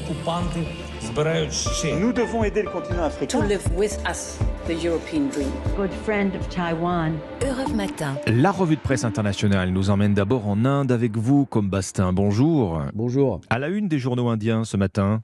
окупанти збирають ще. Nous devons aider le continent to africain. live with us the European dream. Good friend of Taiwan. Europe Matin. La revue de presse internationale nous emmène d'abord en Inde avec vous, comme Bastin. Bonjour. Bonjour. À la une des journaux indiens ce matin.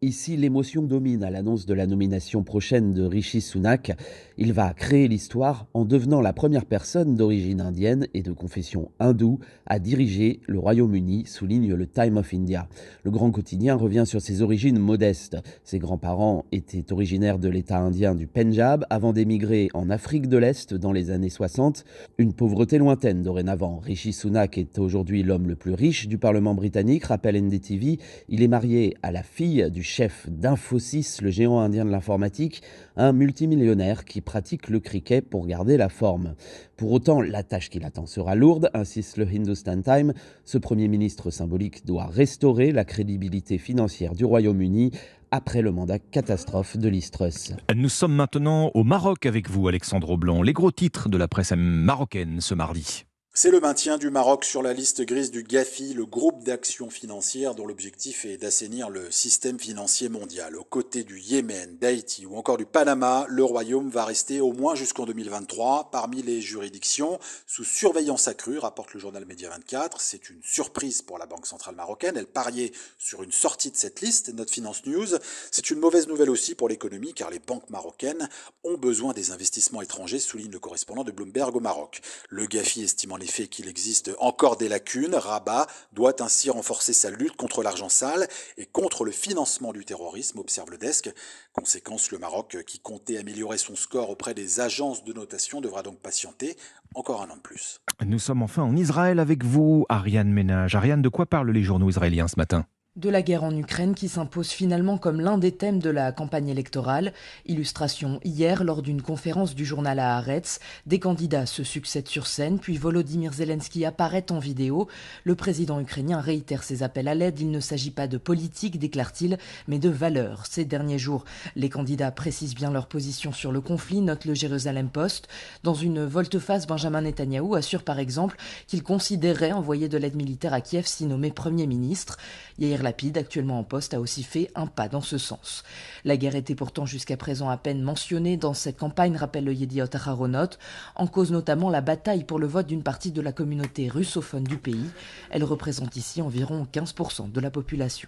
Ici, l'émotion domine à l'annonce de la nomination prochaine de Rishi Sunak. Il va créer l'histoire en devenant la première personne d'origine indienne et de confession hindoue à diriger le Royaume-Uni, souligne le Time of India. Le grand quotidien revient sur ses origines modestes. Ses grands-parents étaient originaires de l'État indien du Pendjab avant d'émigrer en Afrique de l'Est dans les années 60. Une pauvreté lointaine dorénavant. Rishi Sunak est aujourd'hui l'homme le plus riche du Parlement britannique, rappelle NDTV. Il est marié à la fille du chef d'Infosys, le géant indien de l'informatique, un multimillionnaire qui pratique le cricket pour garder la forme. Pour autant, la tâche qui l'attend sera lourde, insiste le Hindustan Times. Ce Premier ministre symbolique doit restaurer la crédibilité financière du Royaume-Uni après le mandat catastrophe de Liz Truss. Nous sommes maintenant au Maroc avec vous, Alexandre Blanc. Les gros titres de la presse marocaine ce mardi. C'est le maintien du Maroc sur la liste grise du GAFI, le groupe d'action financière dont l'objectif est d'assainir le système financier mondial. Aux côtés du Yémen, d'Haïti ou encore du Panama, le Royaume va rester au moins jusqu'en 2023 parmi les juridictions sous surveillance accrue, rapporte le journal Média 24. C'est une surprise pour la Banque centrale marocaine. Elle pariait sur une sortie de cette liste, Note Finance News. C'est une mauvaise nouvelle aussi pour l'économie car les banques marocaines ont besoin des investissements étrangers, souligne le correspondant de Bloomberg au Maroc. Le GAFI estimant les faits qu'il existe encore des lacunes, Rabat doit ainsi renforcer sa lutte contre l'argent sale et contre le financement du terrorisme, observe le desk. Conséquence, le Maroc, qui comptait améliorer son score auprès des agences de notation, devra donc patienter encore un an de plus. Nous sommes enfin en Israël avec vous, Ariane Ménage. Ariane, de quoi parlent les journaux israéliens ce matin ? De la guerre en Ukraine qui s'impose finalement comme l'un des thèmes de la campagne électorale. Illustration hier lors d'une conférence du journal Haaretz. Des candidats se succèdent sur scène, puis Volodymyr Zelensky apparaît en vidéo. Le président ukrainien réitère ses appels à l'aide. Il ne s'agit pas de politique, déclare-t-il, mais de valeurs. Ces derniers jours, les candidats précisent bien leur position sur le conflit, note le Jérusalem Post. Dans une volte-face, Benjamin Netanyahou assure par exemple qu'il considérerait envoyer de l'aide militaire à Kiev si nommé Premier ministre. Yair Lapid, actuellement en poste, a aussi fait un pas dans ce sens. La guerre était pourtant jusqu'à présent à peine mentionnée dans cette campagne, rappelle le Yediot Aharonot, en cause notamment la bataille pour le vote d'une partie de la communauté russophone du pays. Elle représente ici environ 15% de la population.